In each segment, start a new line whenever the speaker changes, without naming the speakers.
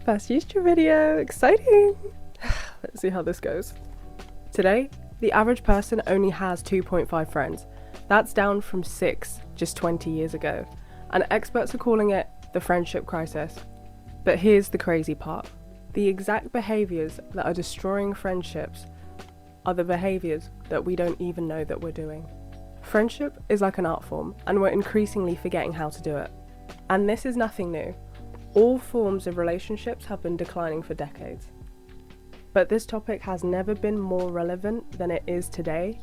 First YouTube video, exciting! Let's see how this goes. Today, the average person only has 2.5 friends. That's down from 6 just 20 years ago, and experts are calling it the friendship crisis. But here's the crazy part. The exact behaviours that are destroying friendships are the behaviours that we don't even know that we're doing. Friendship is like an art form, and we're increasingly forgetting how to do it. And this is nothing new. All forms of relationships have been declining for decades. But this topic has never been more relevant than it is today,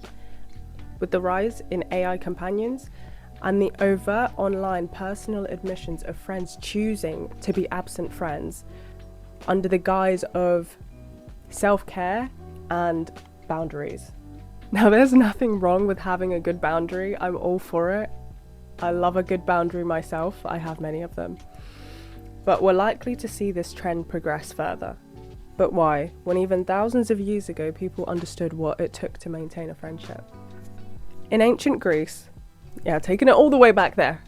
with the rise in AI companions and the overt online personal admissions of friends choosing to be absent friends under the guise of self-care and boundaries. Now, there's nothing wrong with having a good boundary. I'm all for it. I love a good boundary myself. I have many of them. But we're likely to see this trend progress further. But why, when even thousands of years ago people understood what it took to maintain a friendship? In ancient Greece, taking it all the way back there,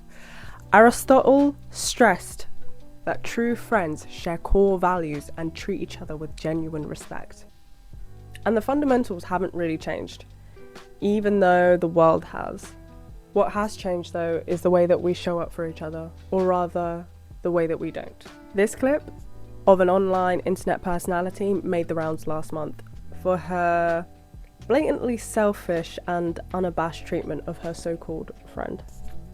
Aristotle stressed that true friends share core values and treat each other with genuine respect. And the fundamentals haven't really changed, even though the world has. What has changed though is the way that we show up for each other, or rather, the way that we don't. This clip of an online internet personality made the rounds last month for her blatantly selfish and unabashed treatment of her so-called friend.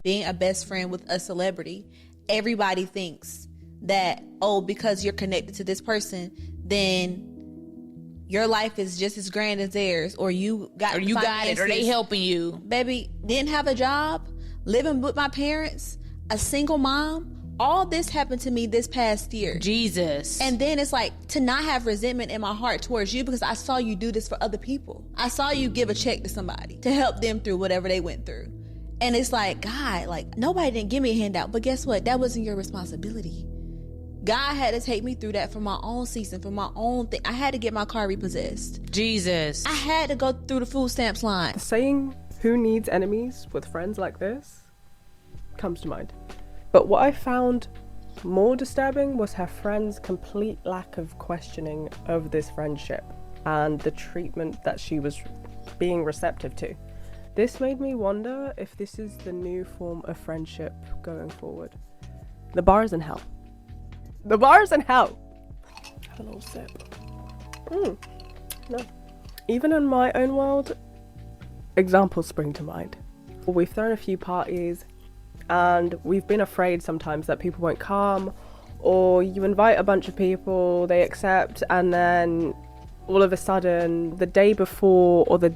Being a best friend with a celebrity, everybody thinks that, oh, because you're connected to this person, then your life is just as grand as theirs, or you got
it, or they helping you.
Baby, didn't have a job, living with my parents, a single mom. All this happened to me this past year.
Jesus.
And then it's like to not have resentment in my heart towards you because I saw you do this for other people. I saw you give a check to somebody to help them through whatever they went through. And it's like, God, like nobody didn't give me a handout, but guess what? That wasn't your responsibility. God had to take me through that for my own season, for my own thing. I had to get my car repossessed.
Jesus.
I had to go through the food stamps line.
The saying, who needs enemies with friends like this, comes to mind. But what I found more disturbing was her friend's complete lack of questioning of this friendship and the treatment that she was being receptive to. This made me wonder if this is the new form of friendship going forward. The bar is in hell. The bar is in hell. Have a little sip. No. Even in my own world, examples spring to mind. We've thrown a few parties, and we've been afraid sometimes that people won't come, or you invite a bunch of people, they accept, and then all of a sudden, the day before or the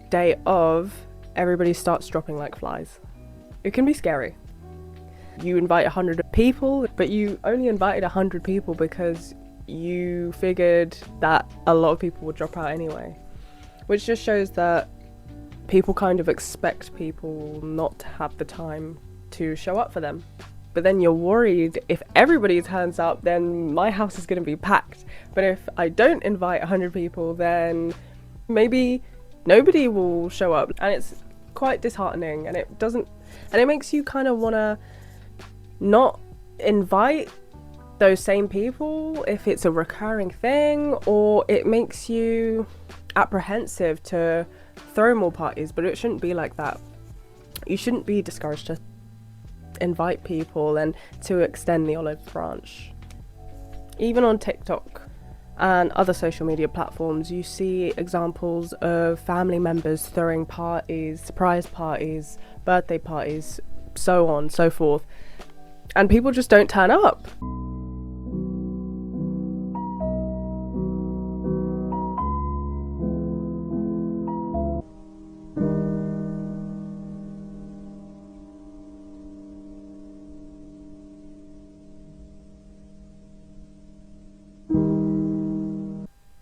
day of, everybody starts dropping like flies. It can be scary. You invite 100 people, but you only invited 100 people because you figured that a lot of people would drop out anyway, which just shows that people kind of expect people not to have the time to show up for them. But then you're worried if everybody turns up, then my house is going to be packed. But if I don't invite 100 people, then maybe nobody will show up. And it's quite disheartening, and it makes you kind of want to not invite those same people if it's a recurring thing, or it makes you apprehensive to throw more parties. But it shouldn't be like that. You shouldn't be discouraged to invite people and to extend the olive branch. Even on TikTok and other social media platforms, you see examples of family members throwing parties, surprise parties, birthday parties, so on, so forth, and people just don't turn up.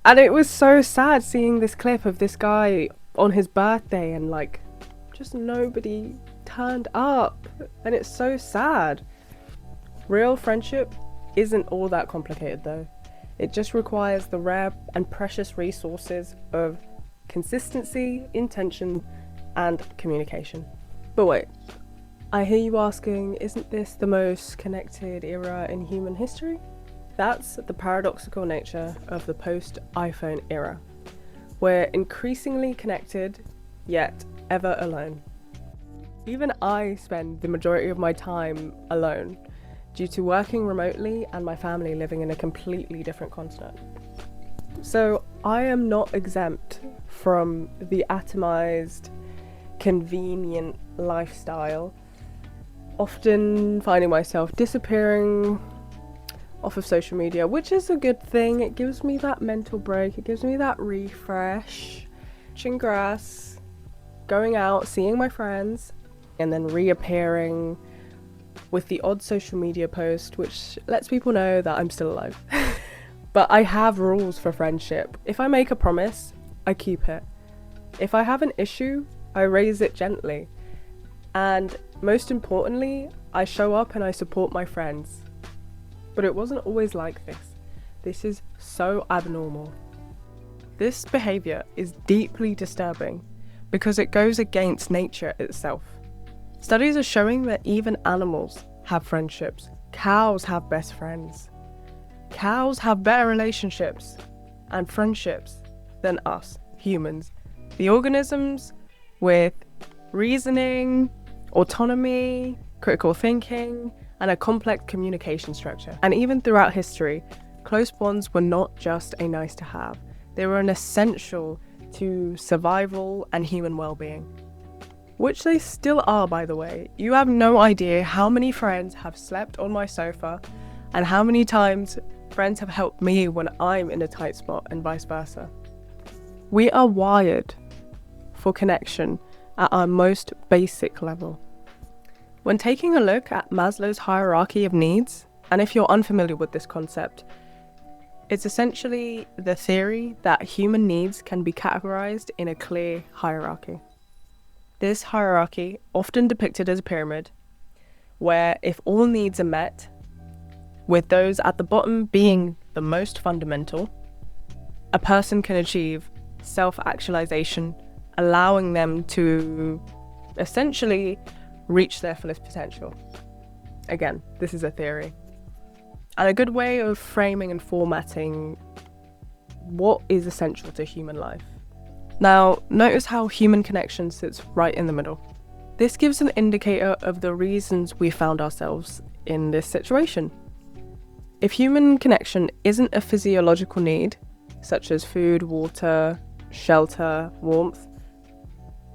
And it was so sad seeing this clip of this guy on his birthday and like just nobody turned up, and it's so sad. Real friendship isn't all that complicated though. It just requires the rare and precious resources of consistency, intention, and communication. But wait, I hear you asking, isn't this the most connected era in human history? That's the paradoxical nature of the post-iPhone era. We're increasingly connected, yet ever alone. Even I spend the majority of my time alone due to working remotely and my family living in a completely different continent. So I am not exempt from the atomized, convenient lifestyle, often finding myself disappearing off of social media, which is a good thing. It gives me that mental break, it gives me that refresh, touching grass, going out, seeing my friends, and then reappearing with the odd social media post which lets people know that I'm still alive. But I have rules for friendship. If I make a promise, I keep it. If I have an issue, I raise it gently. And most importantly, I show up and I support my friends. But it wasn't always like this. This is so abnormal. This behaviour is deeply disturbing because it goes against nature itself. Studies are showing that even animals have friendships. Cows have best friends. Cows have better relationships and friendships than us, humans. The organisms with reasoning, autonomy, critical thinking, and a complex communication structure. And even throughout history, close bonds were not just a nice to have. They were an essential to survival and human well-being. Which they still are, by the way. You have no idea how many friends have slept on my sofa and how many times friends have helped me when I'm in a tight spot and vice versa. We are wired for connection at our most basic level. When taking a look at Maslow's hierarchy of needs, and if you're unfamiliar with this concept, it's essentially the theory that human needs can be categorized in a clear hierarchy. This hierarchy, often depicted as a pyramid, where if all needs are met, with those at the bottom being the most fundamental, a person can achieve self-actualization, allowing them to essentially reach their fullest potential. Again, this is a theory. And a good way of framing and formatting what is essential to human life. Now, notice how human connection sits right in the middle. This gives an indicator of the reasons we found ourselves in this situation. If human connection isn't a physiological need, such as food, water, shelter, warmth,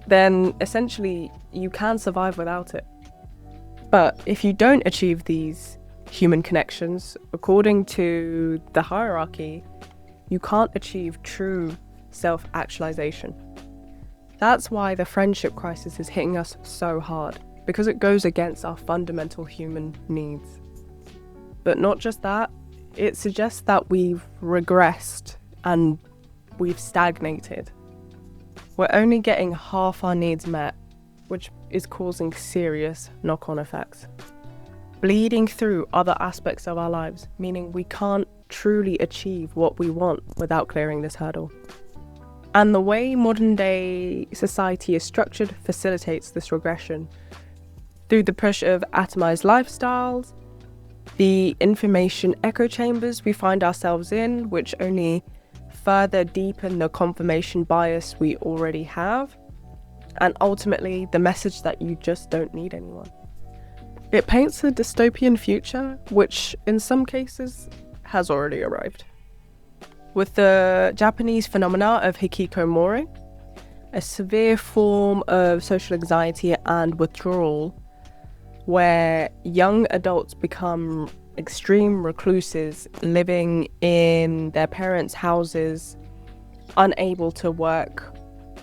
then essentially you can survive without it. But if you don't achieve these human connections, according to the hierarchy, you can't achieve true self-actualization. That's why the friendship crisis is hitting us so hard, because it goes against our fundamental human needs. But not just that, it suggests that we've regressed and we've stagnated. We're only getting half our needs met, which is causing serious knock-on effects. Bleeding through other aspects of our lives, meaning we can't truly achieve what we want without clearing this hurdle. And the way modern day society is structured facilitates this regression through the push of atomized lifestyles, the information echo chambers we find ourselves in, which only further deepen the confirmation bias we already have, and ultimately the message that you just don't need anyone. It paints a dystopian future, which in some cases has already arrived. With the Japanese phenomena of hikikomori, a severe form of social anxiety and withdrawal, where young adults become extreme recluses living in their parents' houses, unable to work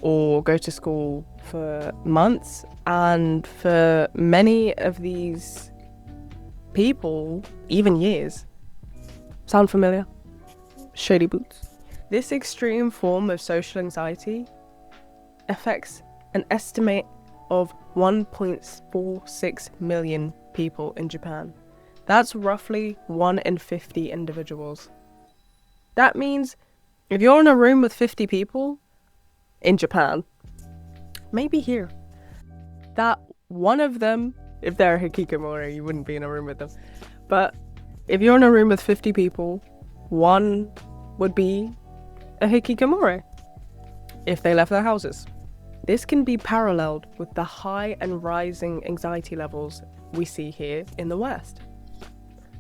or go to school for months. And for many of these people, even years. Sound familiar? Shady boots. This extreme form of social anxiety affects an estimate of 1.46 million people in Japan. That's roughly 1 in 50 individuals. That means if you're in a room with 50 people in Japan, maybe here, that one of them, if they're hikikomori, you wouldn't be in a room with them, but If you're in a room with 50 people, one would be a hikikomori if they left their houses. This can be paralleled with the high and rising anxiety levels we see here in the West.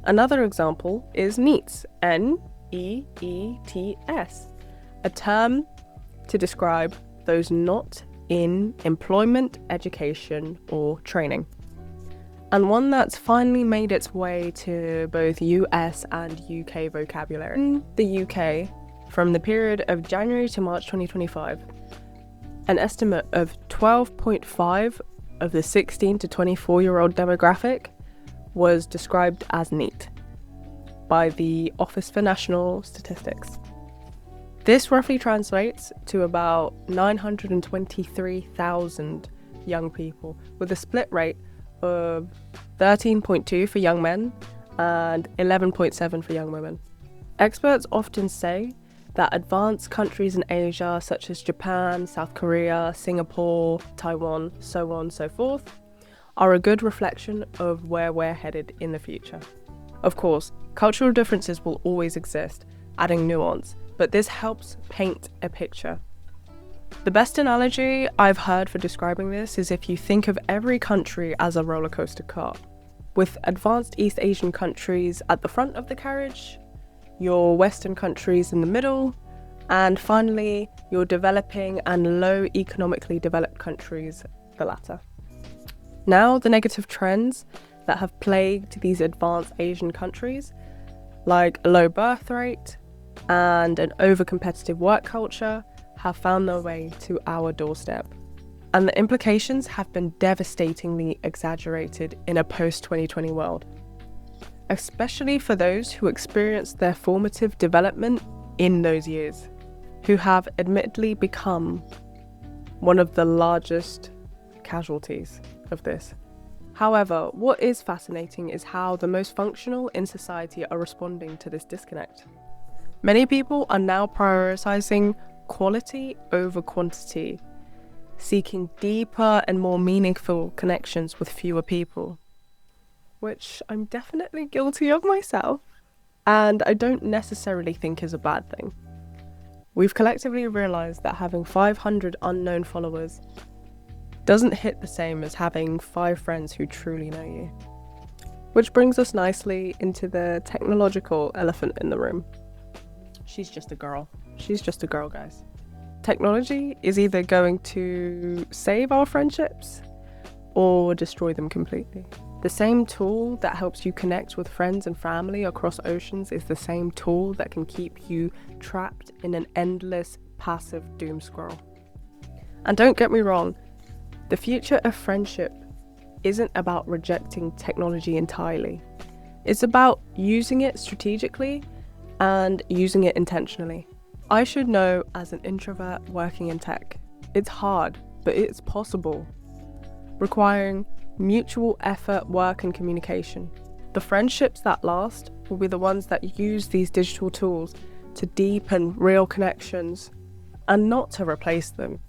Another example is NEETs, N-E-E-T-S, a term to describe those not in employment, education, or training, and one that's finally made its way to both US and UK vocabulary. In the UK, from the period of January to March 2025, an estimate of 12.5 of the 16 to 24-year-old demographic was described as NEET by the Office for National Statistics. This roughly translates to about 923,000 young people, with a split rate of 13.2 for young men and 11.7 for young women. Experts often say that advanced countries in Asia, such as Japan, South Korea, Singapore, Taiwan, so on and so forth, are a good reflection of where we're headed in the future. Of course, cultural differences will always exist, adding nuance, but this helps paint a picture. The best analogy I've heard for describing this is if you think of every country as a roller coaster car, with advanced East Asian countries at the front of the carriage, your Western countries in the middle, and finally your developing and low economically developed countries, the latter. Now, the negative trends that have plagued these advanced Asian countries, like a low birth rate and an over-competitive work culture, have found their way to our doorstep. And the implications have been devastatingly exaggerated in a post-2020 world, especially for those who experienced their formative development in those years, who have admittedly become one of the largest casualties of this. However, what is fascinating is how the most functional in society are responding to this disconnect. Many people are now prioritizing quality over quantity, seeking deeper and more meaningful connections with fewer people, which I'm definitely guilty of myself, and I don't necessarily think is a bad thing. We've collectively realized that having 500 unknown followers doesn't hit the same as having 5 friends who truly know you. Which brings us nicely into the technological elephant in the room. She's just a girl. She's just a girl, guys. Technology is either going to save our friendships or destroy them completely. The same tool that helps you connect with friends and family across oceans is the same tool that can keep you trapped in an endless, passive doom scroll. And don't get me wrong, the future of friendship isn't about rejecting technology entirely. It's about using it strategically and using it intentionally. I should know, as an introvert working in tech, it's hard, but it's possible, requiring mutual effort, work, and communication. The friendships that last will be the ones that use these digital tools to deepen real connections and not to replace them.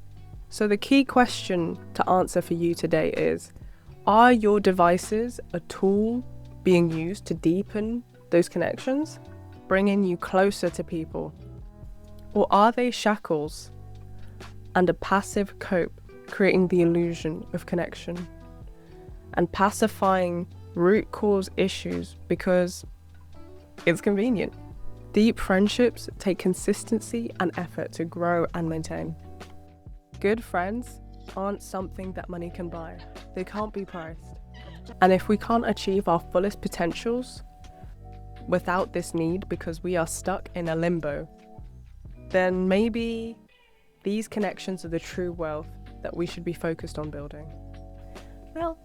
So the key question to answer for you today is, are your devices a tool being used to deepen those connections, bringing you closer to people? Or are they shackles and a passive cope, creating the illusion of connection and pacifying root cause issues because it's convenient? Deep friendships take consistency and effort to grow and maintain. Good friends aren't something that money can buy. They can't be priced. And if we can't achieve our fullest potentials without this need because we are stuck in a limbo, then maybe these connections are the true wealth that we should be focused on building. Well,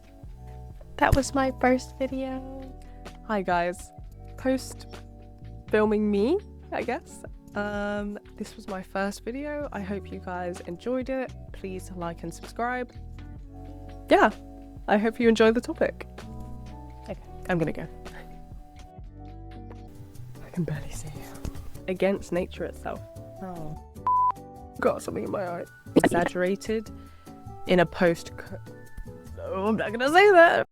that was my first video. Hi guys, post filming me, I guess. This was my first video. I hope you guys enjoyed it. Please like and subscribe. Yeah, I hope you enjoy the topic. Okay, I'm gonna go. I can barely see you. Against nature itself. Oh. Got something in my eye. Exaggerated in a post. No, I'm not gonna say that.